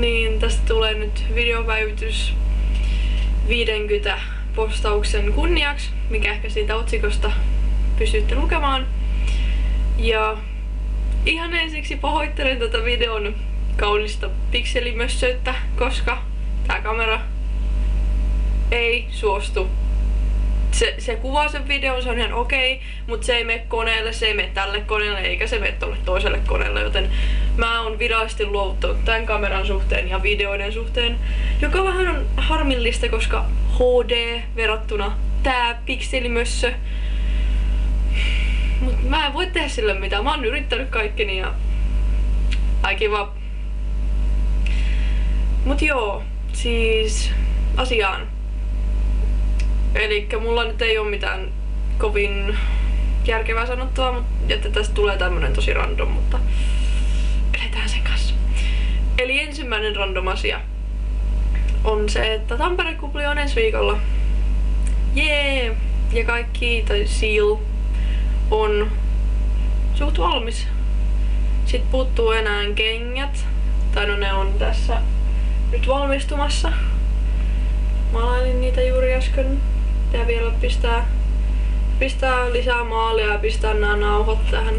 niin tästä tulee nyt videopäivitys 50 postauksen kunniaksi, mikä ehkä siitä otsikosta pysytte lukemaan. Ja ihan ensiksi pahoittelen tätä videon kaunista pikselimössöyttä, koska tää kamera ei suostu. Se kuvaa sen videon, se on ihan okei, mutta se ei mene koneelle, se ei mene tälle koneelle eikä se mene tolle toiselle koneelle, joten mä oon virallisesti luovuttanut tämän kameran suhteen ja videoiden suhteen, joka vähän on harmillista, koska HD verrattuna tää pikselimössö. Mut mä en voi tehdä sille mitään, mä oon yrittänyt kaikkeni ja I give up. Mut joo, siis asiaan. Elikkä mulla nyt ei oo mitään kovin järkevää sanottua, että tästä tulee tämmönen tosi random, mutta eletään sen kanssa. Eli ensimmäinen random asia on se, että Tampere-kupli on ensi viikolla. Jee! Ja kaikki, tai Seal, on suht valmis. Sitten puuttuu enää kengät, tai no ne on tässä nyt valmistumassa. Maalailin niitä juuri äsken. Pitää vielä pistää lisää maalia ja pistää nämä nauhat tähän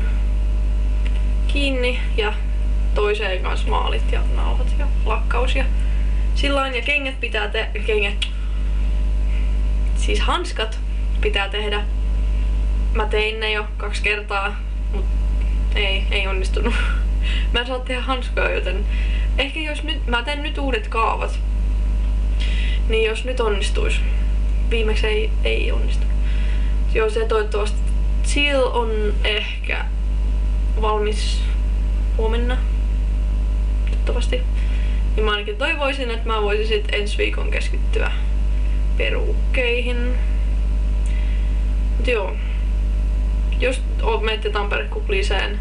kiinni ja toiseen kanssa maalit ja nauhat ja lakkaus ja sillain. Ja kengät pitää siis hanskat pitää tehdä. Mä tein ne jo 2 kertaa, mut ei onnistunut. Mä en saa tehdä hanskoja, joten ehkä jos nyt, mä teen nyt uudet kaavat, niin jos nyt onnistuis. Viimeksi ei onnistu. Joo, se toivottavasti. Seal on ehkä valmis huomenna. Toivottavasti. Niin mä ainakin toivoisin, että mä voisin sit ensi viikon keskittyä perukkeihin. Mut joo. Jos menette Tampere-kupliiseen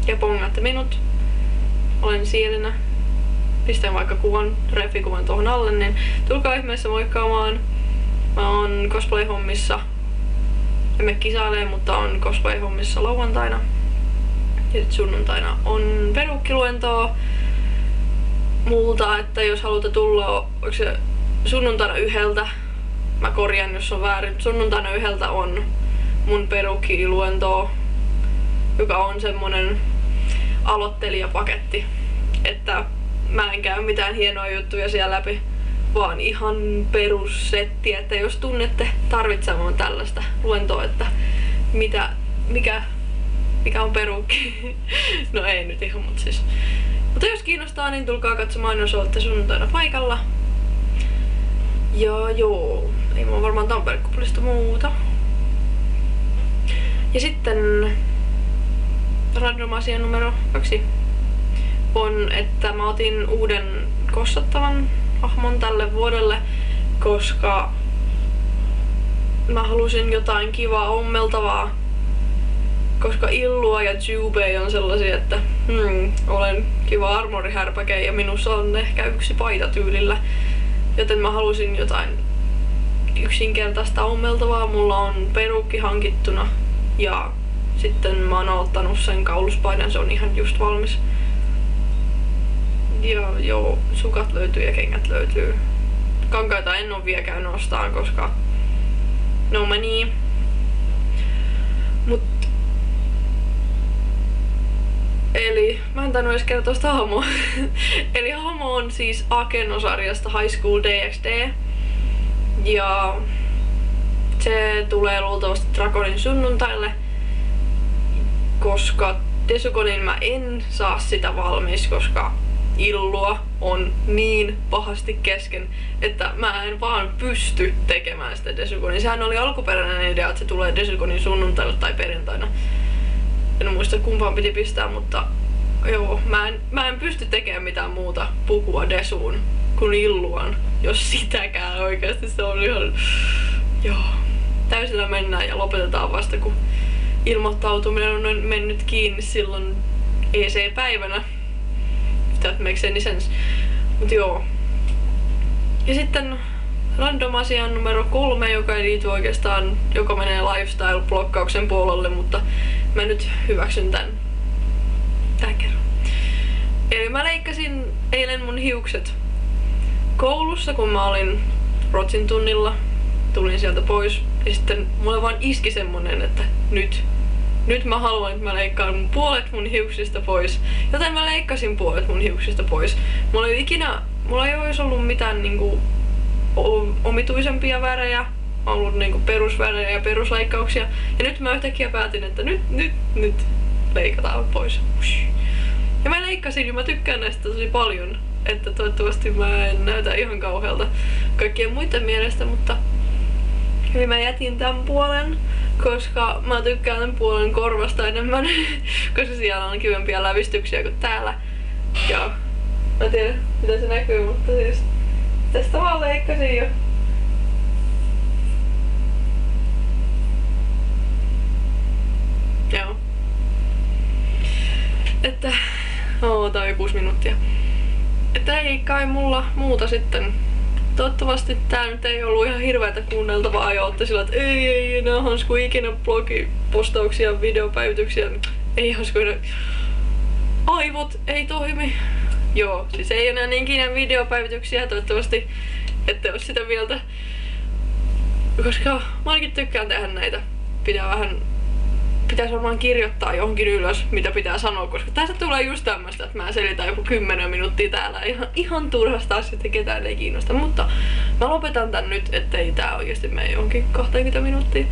ja pongaatte minut, olen sielenä. Pistän vaikka refikuvan tuohon alle, niin tulkaa ihmeessä moikkaamaan. Mä oon cosplay-hommissa, emme kisailee, mutta on cosplay-hommissa lauantaina. Ja sit sunnuntaina on perukkiluentoa multa, että jos haluatte tulla, onko se sunnuntaina 1, mä korjaan jos on väärin, sunnuntaina 1 on mun perukkiluentoa, joka on semmonen aloittelijapaketti, että mä en käy mitään hienoja juttuja siellä läpi, vaan ihan perussetti, että jos tunnette tarvitsemaan tällaista luentoa, että mikä on perukki. No ei nyt ihan, mutta siis. Mutta jos kiinnostaa, niin tulkaa katsomaan, jos olette sunnuntaina paikalla. Ja joo, ei mulla varmaan Tampere-kuplista muuta. Ja sitten random asia numero 2 on, että mä otin uuden kossattavan hahmon tälle vuodelle, koska mä halusin jotain kivaa ommeltavaa, koska Illua ja Jubei on sellaisia, että olen kiva armorihärpäke ja minussa on ehkä yksi paita tyylillä, joten mä halusin jotain yksinkertaista ommeltavaa. Mulla on perukki hankittuna ja sitten mä oon ottanut sen kauluspaidan, se on ihan just valmis. Ja joo, sukat löytyy ja kengät löytyy. Kankaita en oo vielä käynyt ostaan, koska no meni. Mut eli mä en tainnut edes kertoa sitä hahmoa. Eli hahmo on siis Akeno-sarjasta High School DxD. Ja se tulee luultavasti Dragonin sunnuntaille, koska Desukonin mä en saa sitä valmis, koska Illua on niin pahasti kesken, että mä en vaan pysty tekemään sitä Desukonin. Sehän oli alkuperäinen idea, että se tulee Desukonin sunnuntaille tai perjantaina. En muista kumpaan piti pistää, mutta joo, mä en pysty tekemään mitään muuta pukua Desuun kuin Illuan, jos sitäkään oikeasti. Se on ihan joo. Täysillä mennään ja lopetetaan vasta, kun ilmoittautuminen on mennyt kiinni silloin EC-päivänä. That makes any sense. Mut joo. Ja sitten random asian numero 3, joka ei liity oikeastaan, joka menee lifestyle-blokkauksen puolelle, mutta mä nyt hyväksyn tän kerran. Eli Mä leikkasin eilen mun hiukset koulussa, kun mä olin Rotsin tunnilla. Tulin sieltä pois ja sitten mulle vaan iski semmonen, että nyt mä haluan, että mä leikkaan puolet mun hiuksista pois. Joten mä leikkasin puolet mun hiuksista pois. Mulla ei olisi ollut mitään niinku omituisempia värejä. Ollut niinku perusvärejä ja perusleikkauksia. Ja nyt mä yhtäkkiä päätin, että nyt leikataan pois. Ja mä leikkasin ja mä tykkään näistä tosi paljon. Että toivottavasti mä en näytä ihan kauhealta kaikkien muiden mielestä, mutta hyvin mä jätin tämän puolen, koska mä tykkään tämän puolen korvasta enemmän, koska siellä on kivempiä lävistyksiä kuin täällä. Ja mä en tiedä mitä se näkyy, mutta siis tästä vaan leikkasin jo. Joo. Että tää on jo 6 minuuttia. Että ei kai mulla muuta sitten. Toivottavasti tää nyt ei ollut ihan hirveätä kuunneltavaa ja ootte sillä, että ei enää hansku ikinä blogipostauksia, videopäivityksiä. Ei hansku enää. Aivot ei toimi. Joo, siis ei enää ikinä videopäivityksiä. Toivottavasti ette oo sitä mieltä. Koska mä ainakin tykkään tehdä näitä. Pitäis varmaan kirjoittaa johonkin ylös, mitä pitää sanoa, koska tässä tulee just tämmöstä, että mä selitän joku 10 minuuttia täällä ihan turhasta asiasta ketään ei kiinnosta, mutta mä lopetan tän nyt, ettei tää oikeesti mene johonkin 20 minuuttia.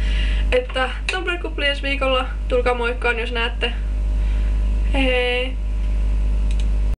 Että Tampere-kupli ensi viikolla, tulkaa moikkaan jos näette. Hei hei!